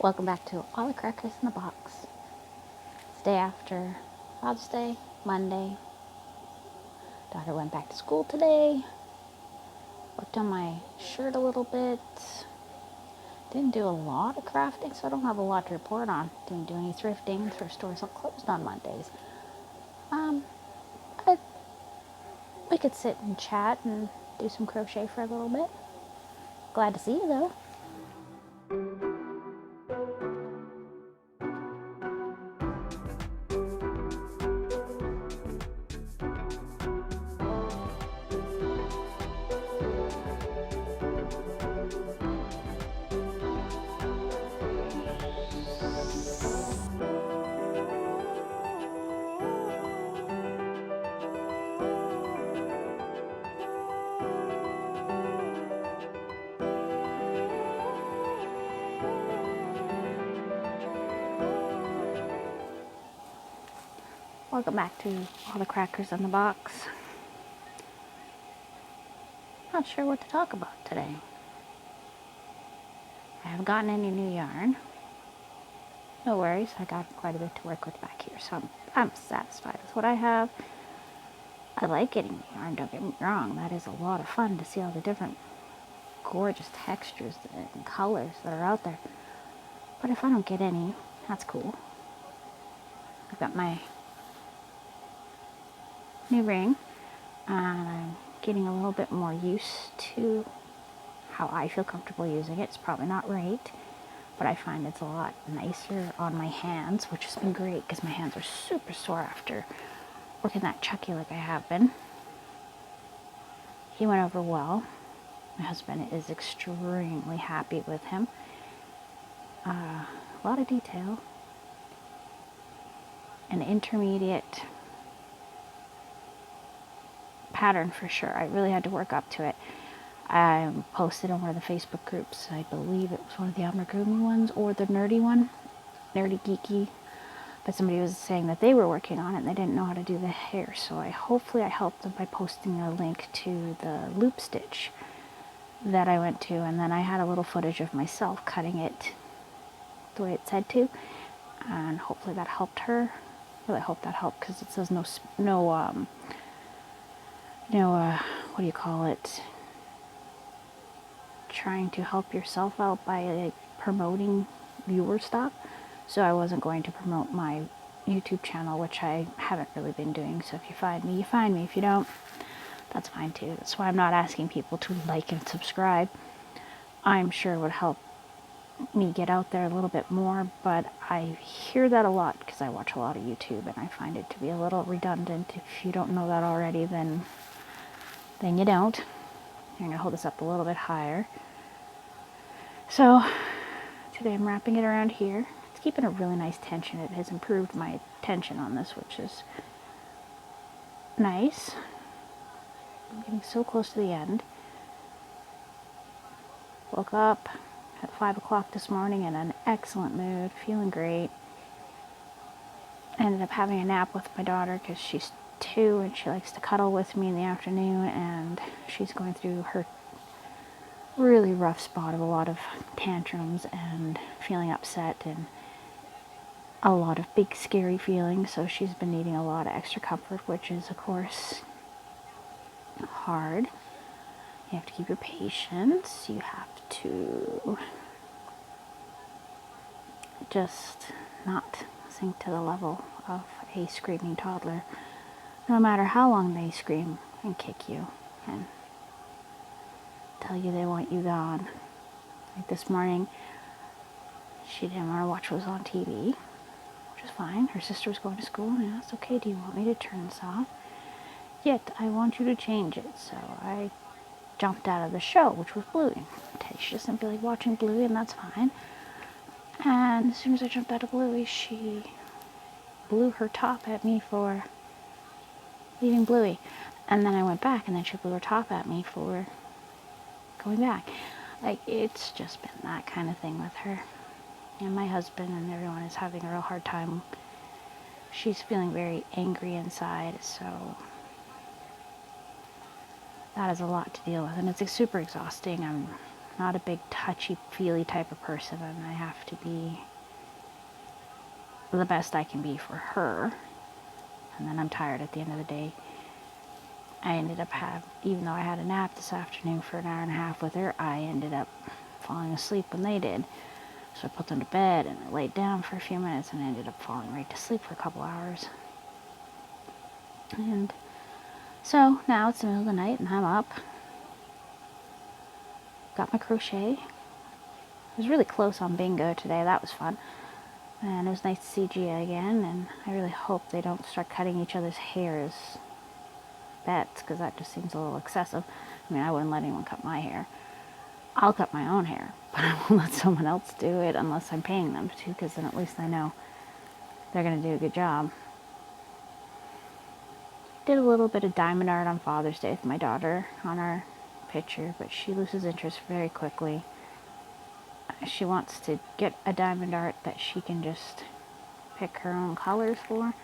Welcome back to All the Crackers in the Box. It's day after Father's Day, Monday. Daughter went back to school today. Worked on my shirt a little bit. Didn't do a lot of crafting, so I don't have a lot to report on. Didn't do any thrifting. Thrift stores are closed on Mondays. But we could sit and chat and do some crochet for a little bit. Glad to see you though. Welcome back to All the Crackers in the Box. Not sure what to talk about today. I haven't gotten any new yarn. No worries, I got quite a bit to work with back here, so I'm satisfied with what I have. I like getting the yarn, don't get me wrong. That is a lot of fun to see all the different gorgeous textures and colors that are out there. But if I don't get any, that's cool. I've got my new ring, and I'm getting a little bit more used to how I feel comfortable using it. It's probably not right, but I find it's a lot nicer on my hands, which has been great because my hands are super sore after working that Chucky like I have been. He went over well. My husband is extremely happy with him. A lot of detail. An intermediate pattern for sure. I really had to work up to it. I posted on one of the Facebook groups. I believe it was one of the amigurumi ones or the nerdy one. Nerdy geeky. But somebody was saying that they were working on it and they didn't know how to do the hair. So hopefully I helped them by posting a link to the loop stitch that I went to. And then I had a little footage of myself cutting it the way it said to. And hopefully that helped her. Really hope that helped because it says no, what do you call it? Trying to help yourself out by like, promoting viewer stuff. So I wasn't going to promote my YouTube channel, which I haven't really been doing. So if you find me, you find me. If you don't, that's fine too. That's why I'm not asking people to like and subscribe. I'm sure it would help me get out there a little bit more, but I hear that a lot because I watch a lot of YouTube and I find it to be a little redundant. If you don't know that already, then you don't. I'm going to hold this up a little bit higher. So today I'm wrapping it around here. It's keeping a really nice tension. It has improved my tension on this, which is nice. I'm getting so close to the end. Woke up at 5 o'clock this morning in an excellent mood, feeling great. I ended up having a nap with my daughter because she's 2 and she likes to cuddle with me in the afternoon, and she's going through her really rough spot of a lot of tantrums and feeling upset and a lot of big scary feelings, so she's been needing a lot of extra comfort, which is of course hard. You have to keep your patience. You have to just not sink to the level of a screaming toddler, no matter how long they scream and kick you and tell you they want you gone. Like this morning, she didn't want to watch what was on TV, which is fine. Her sister was going to school and I asked, okay, do you want me to turn this off? Yet I want you to change it. So I jumped out of the show, which was Bluey. She just simply like watching Bluey, and that's fine. And as soon as I jumped out of Bluey, she blew her top at me for leaving Bluey. And then I went back, and then she blew her top at me for going back. Like, it's just been that kind of thing with her. And my husband and everyone is having a real hard time. She's feeling very angry inside, so that is a lot to deal with, and it's super exhausting. I'm not a big touchy-feely type of person, and I have to be the best I can be for her. And then I'm tired at the end of the day. I ended up even though I had a nap this afternoon for an hour and a half with her, I ended up falling asleep when they did. So I put them to bed and I laid down for a few minutes and I ended up falling right to sleep for a couple hours. And so now it's the middle of the night and I'm up. Got my crochet. I was really close on bingo today. That was fun. And it was nice to see Gia again. And I really hope they don't start cutting each other's hairs bets, because that just seems a little excessive. I mean, I wouldn't let anyone cut my hair. I'll cut my own hair, but I won't let someone else do it unless I'm paying them to, because then at least I know they're going to do a good job. Did a little bit of diamond art on Father's Day with my daughter on our picture, but she loses interest very quickly. She wants to get a diamond art that she can just pick her own colors for,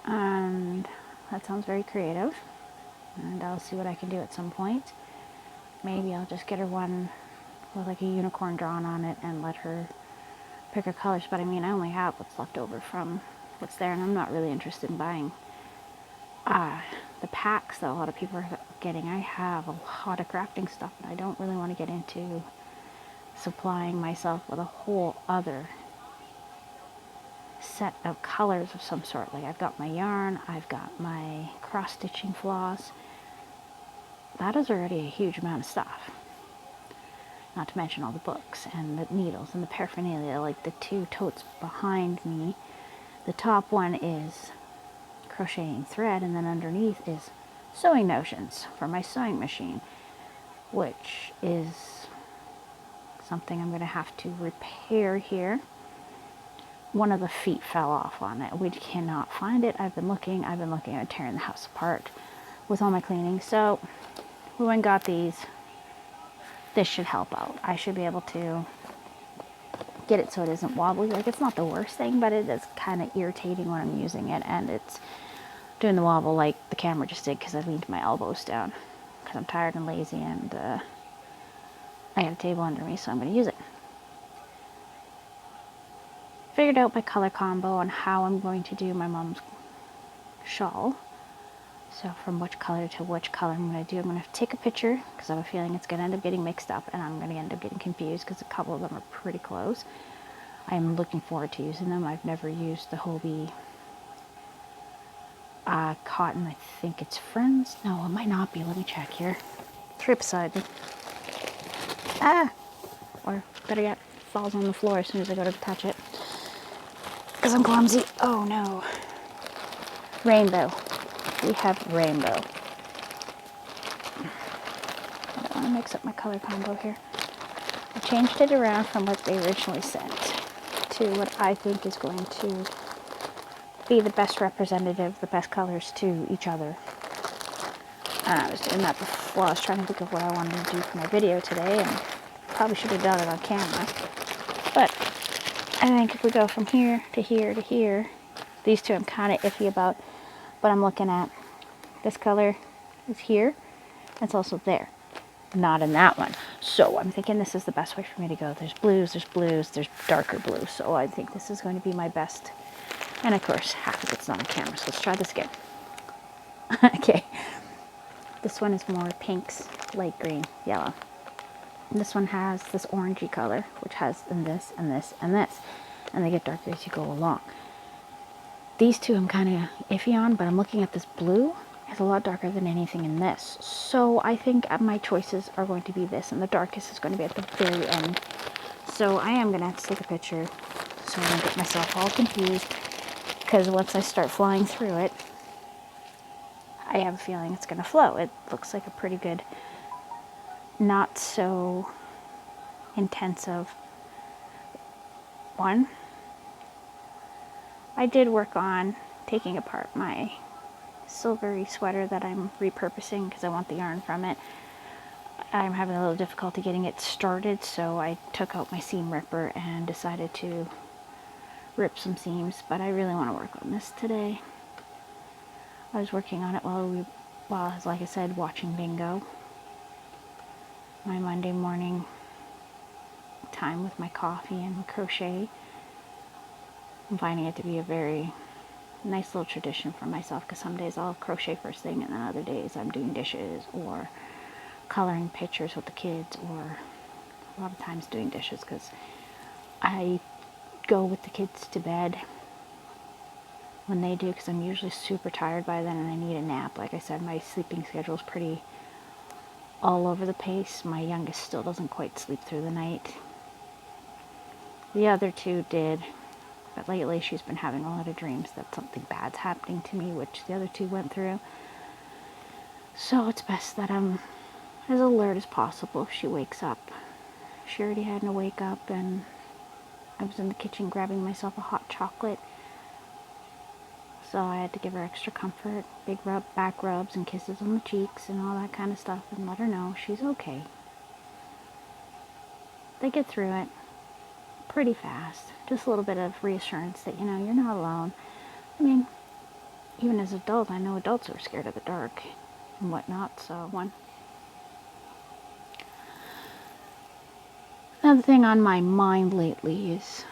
and that sounds very creative, and I'll see what I can do at some point. Maybe I'll just get her one with like a unicorn drawn on it and let her pick her colors, but I mean, I only have what's left over from what's there, and I'm not really interested in buying the packs that a lot of people are getting. I have a lot of crafting stuff, and I don't really want to get into supplying myself with a whole other set of colors of some sort. Like, I've got my yarn, I've got my cross-stitching floss. That is already a huge amount of stuff. Not to mention all the books and the needles and the paraphernalia, like the two totes behind me. The top one is crocheting thread, and then underneath is sewing notions for my sewing machine, which is something I'm going to have to repair here. One of the feet fell off on it. We cannot find it. I've been looking at tearing the house apart with all my cleaning. So we went and got these. This should help out. I should be able to get it so it isn't wobbly. Like, it's not the worst thing, but it is kind of irritating when I'm using it, and it's doing the wobble like the camera just did because I leaned my elbows down because I'm tired and lazy, and I have a table under me, so I'm going to use it. Figured out my color combo on how I'm going to do my mom's shawl. So from which color to which color I'm going to do. I'm going to take a picture because I have a feeling it's going to end up getting mixed up, and I'm going to end up getting confused because a couple of them are pretty close. I am looking forward to using them. I've never used the Hobie cotton. I think it's Friends. No, it might not be. Let me check here. It's right beside me. Or better yet, falls on the floor as soon as I go to touch it. Because I'm clumsy. Oh no. Rainbow. We have rainbow. I don't want to mix up my color combo here. I changed it around from what they originally sent to what I think is going to be the best representative, the best colors to each other. I was doing that before. I was trying to think of what I wanted to do for my video today, and probably should have done it on camera. But I think if we go from here to here to here, these two I'm kind of iffy about, but I'm looking at this color is here. It's also there, not in that one. So I'm thinking this is the best way for me to go. There's blues, there's darker blues. So I think this is going to be my best. And of course, half of it's not on camera, so let's try this again. Okay. This one is more pinks, light green, yellow. And this one has this orangey color, which has in this and this and this. And they get darker as you go along. These two I'm kind of iffy on, but I'm looking at this blue. It's a lot darker than anything in this. So I think my choices are going to be this, and the darkest is going to be at the very end. So I am going to have to take a picture so I don't get myself all confused, because once I start flying through it, I have a feeling it's going to flow. It looks like a pretty good, not so intensive one. I did work on taking apart my silvery sweater that I'm repurposing because I want the yarn from it. I'm having a little difficulty getting it started, so I took out my seam ripper and decided to rip some seams, but I really want to work on this today. I was working on it while I was, like I said, watching bingo. my Monday morning time with my coffee and crochet. I'm finding it to be a very nice little tradition for myself, because some days I'll crochet first thing and then other days I'm doing dishes or coloring pictures with the kids, or a lot of times doing dishes, because I go with the kids to bed when they do, because I'm usually super tired by then and I need a nap. Like I said, my sleeping schedule is pretty all over the place. My youngest still doesn't quite sleep through the night. The other two did, but lately she's been having a lot of dreams that something bad's happening to me, which the other two went through. So it's best that I'm as alert as possible if she wakes up. She already had to wake up, and I was in the kitchen grabbing myself a hot chocolate. So I had to give her extra comfort, big back rubs and kisses on the cheeks and all that kind of stuff, and let her know she's okay. They get through it pretty fast. Just a little bit of reassurance that, you know, you're not alone. I mean, even as adults, I know adults are scared of the dark and whatnot, so Another thing on my mind lately is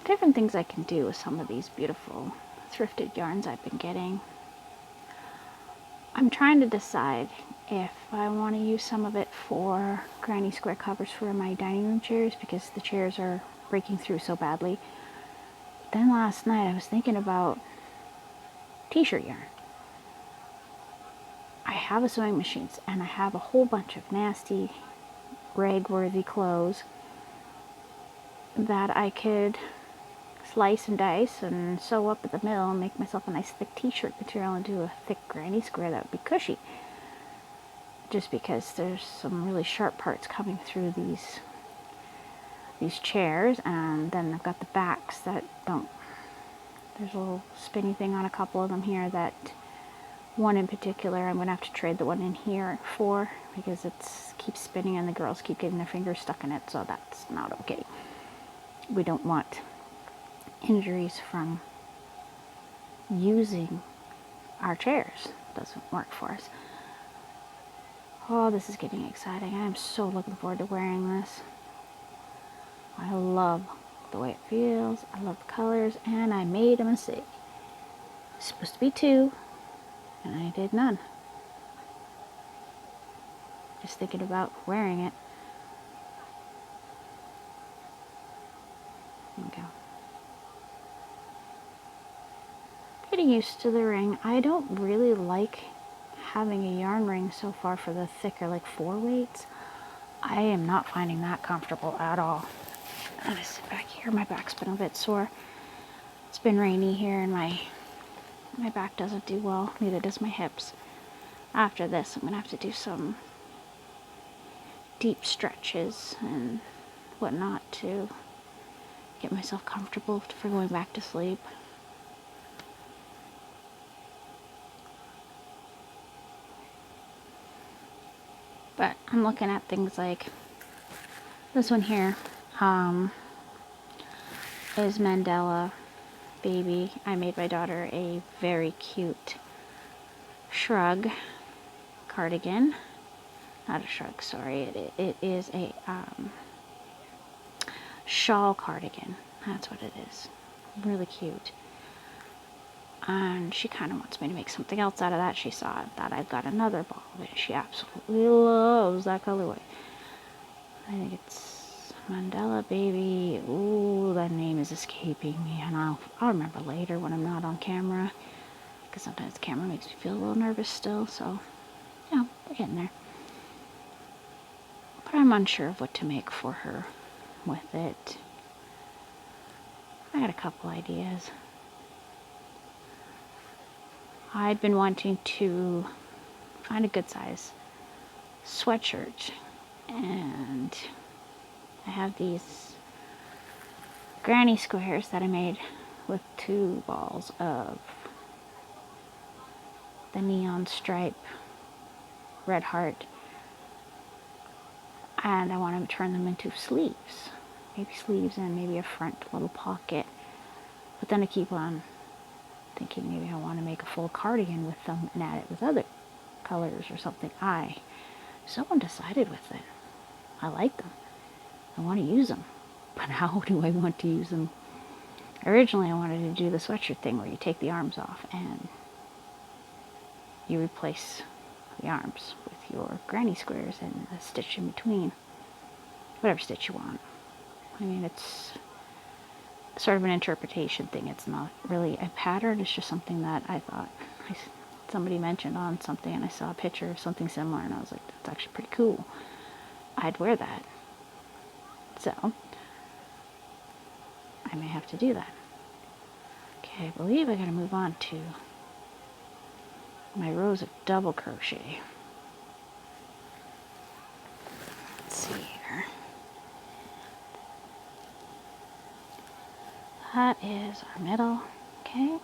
different things I can do with some of these beautiful thrifted yarns I've been getting. I'm trying to decide if I want to use some of it for granny square covers for my dining room chairs, because the chairs are breaking through so badly. Then last night I was thinking about t-shirt yarn. I have a sewing machine and I have a whole bunch of nasty rag-worthy clothes that I could slice and dice and sew up at the middle and make myself a nice thick t-shirt material and do a thick granny square that would be cushy. Just because there's some really sharp parts coming through these chairs, and then I've got the backs that don't, there's a little spinny thing on a couple of them here, that one in particular I'm going to have to trade the one in here for, because it keeps spinning and the girls keep getting their fingers stuck in it, so that's not okay. We don't want injuries from using our chairs. It doesn't work for us. Oh, this is getting exciting. I am so looking forward to wearing this. I love the way it feels. I love the colors, and I made a mistake. It's supposed to be 2, and I did none. Just thinking about wearing it. There we go. Getting used to the ring. I don't really like having a yarn ring so far for the thicker, like 4 weights. I am not finding that comfortable at all. I'm gonna sit back here. My back's been a bit sore. It's been rainy here, and my back doesn't do well. Neither does my hips. After this, I'm gonna have to do some deep stretches and whatnot to get myself comfortable for going back to sleep. But I'm looking at things like this one here. Is Mandela Baby. I made my daughter a very cute shrug cardigan. Not a shrug, sorry. It is a shawl cardigan. That's what it is. Really cute. And she kind of wants me to make something else out of that. She saw that I've got another ball of it. She absolutely loves that colorway. I think it's Mandela Baby. Ooh, that name is escaping me, and I'll remember later when I'm not on camera, because sometimes the camera makes me feel a little nervous still. So, yeah, we're getting there. But I'm unsure of what to make for her with it. I got a couple ideas. I'd been wanting to find a good size sweatshirt, and I have these granny squares that I made with 2 balls of the neon stripe red heart, and I want to turn them into sleeves. Maybe sleeves and maybe a front little pocket. But then I keep on thinking maybe I want to make a full cardigan with them and add it with other colors or something. I so undecided with it. I like them. I want to use them. But how do I want to use them? Originally, I wanted to do the sweatshirt thing where you take the arms off and you replace the arms with your granny squares and a stitch in between. Whatever stitch you want. I mean, it's sort of an interpretation thing. It's not really a pattern. It's just something that I thought somebody mentioned on something, and I saw a picture of something similar, and I was like, that's actually pretty cool. I'd wear that. So, I may have to do that. Okay, I believe I gotta move on to my rows of double crochet. Let's see here. That is our middle, okay?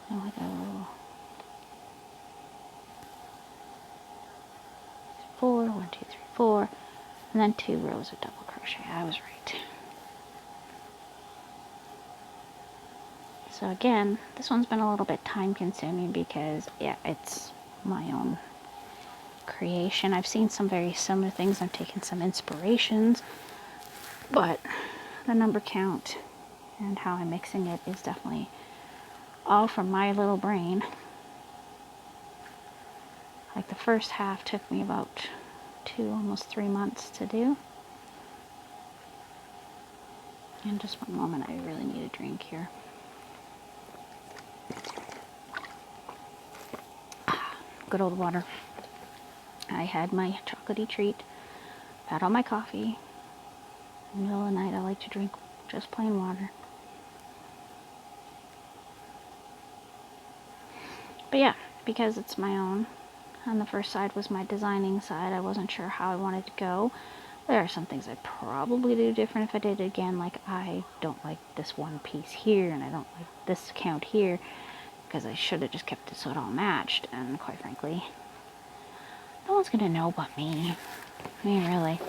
And we go 4, 1, 2, 3, 4, and then 2 rows of double crochet. I was right. So again, this one's been a little bit time consuming because, yeah, it's my own creation. I've seen some very similar things. I've taken some inspirations, but the number count and how I'm mixing it is definitely all from my little brain. Like the first half took me about 2, almost 3 months to do. And just one moment, I really need a drink here. Good old water. I had my chocolatey treat, had all my coffee. In the middle of the night, I like to drink just plain water. But yeah, because it's my own, and the first side was my designing side, I wasn't sure how I wanted to go. There are some things I'd probably do different if I did it again, like I don't like this one piece here, and I don't like this count here, because I should have just kept it so it all matched, and quite frankly, no one's gonna know but me. I mean, really,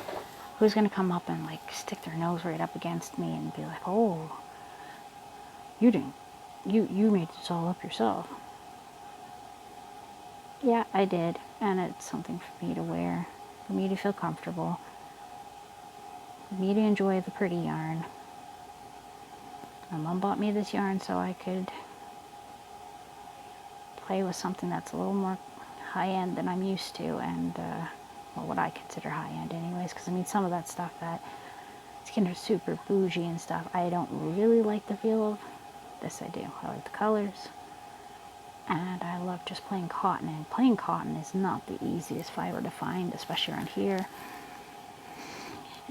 who's gonna come up and like stick their nose right up against me and be like, oh, you didn't, you made this all up yourself. Yeah, I did, and it's something for me to wear, for me to feel comfortable, for me to enjoy the pretty yarn. My mom bought me this yarn so I could play with something that's a little more high-end than I'm used to, and well, what I consider high-end anyways, because I mean, some of that stuff that it's kind of super bougie and stuff, I don't really like the feel of. This I do. I like the colors. And I love just plain cotton, and plain cotton is not the easiest fiber to find, especially around here.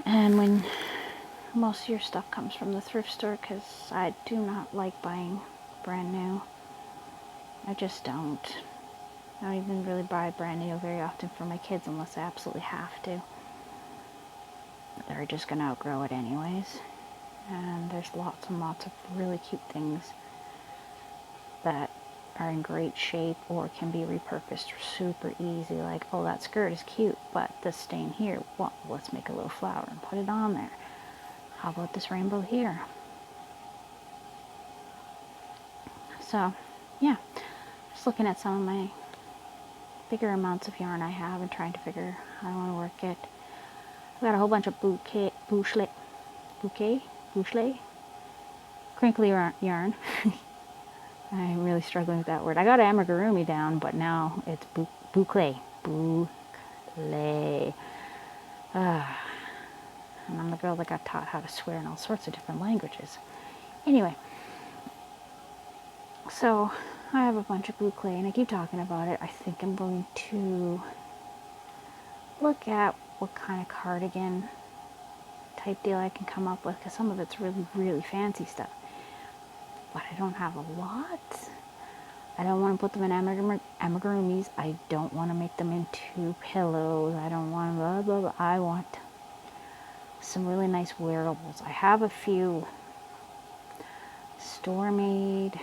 And when most of your stuff comes from the thrift store, because I do not like buying brand new. I just don't. I don't even really buy brand new very often for my kids unless I absolutely have to. They're just going to outgrow it anyways. And there's lots and lots of really cute things that are in great shape or can be repurposed super easy. Like, oh, that skirt is cute, but this stain here, well, let's make a little flower and put it on there. How about this rainbow here? So, yeah, just looking at some of my bigger amounts of yarn I have and trying to figure how I want to work it. I've got a whole bunch of bouclé, crinkly yarn. I'm really struggling with that word. I got amigurumi down, but now it's bouclé. And I'm the girl that got taught how to swear in all sorts of different languages. Anyway, so I have a bunch of bouclé, and I keep talking about it. I think I'm going to look at what kind of cardigan type deal I can come up with, because some of it's really, really fancy stuff. But I don't have a lot. I don't want to put them in amigurumis. I don't want to make them into pillows. I don't want blah, blah, blah. I want some really nice wearables. I have a few store-made,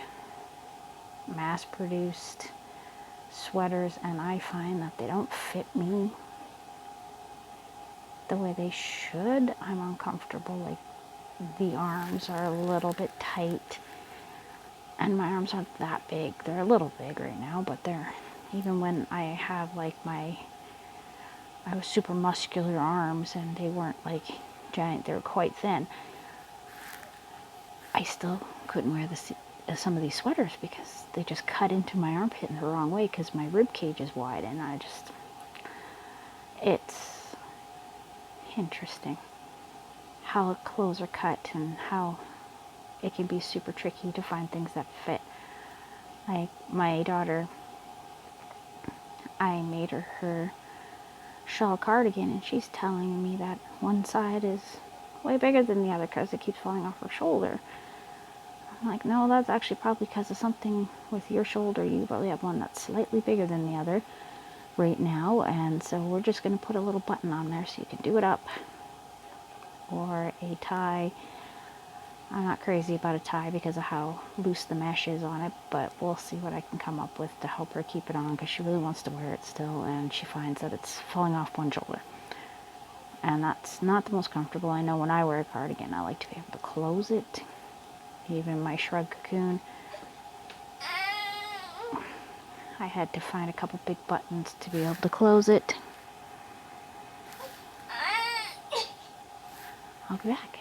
mass-produced sweaters, and I find that they don't fit me the way they should. I'm uncomfortable. Like, the arms are a little bit tight. And my arms aren't that big. They're a little big right now, but they're, even when I have like my I was super muscular arms and they weren't like giant, they were quite thin. I still couldn't wear some of these sweaters because they just cut into my armpit in the wrong way because my rib cage is wide, and it's interesting how clothes are cut and how it can be super tricky to find things that fit. Like my daughter, I made her shawl cardigan, and she's telling me that one side is way bigger than the other because it keeps falling off her shoulder. I'm like, no, that's actually probably because of something with your shoulder. You probably have one that's slightly bigger than the other right now, and so we're just going to put a little button on there so you can do it up, or a tie. I'm not crazy about a tie because of how loose the mesh is on it, but we'll see what I can come up with to help her keep it on, because she really wants to wear it still, and she finds that it's falling off one shoulder. And that's not the most comfortable. I know when I wear a cardigan, I like to be able to close it. Even my shrug cocoon, I had to find a couple big buttons to be able to close it. I'll be back.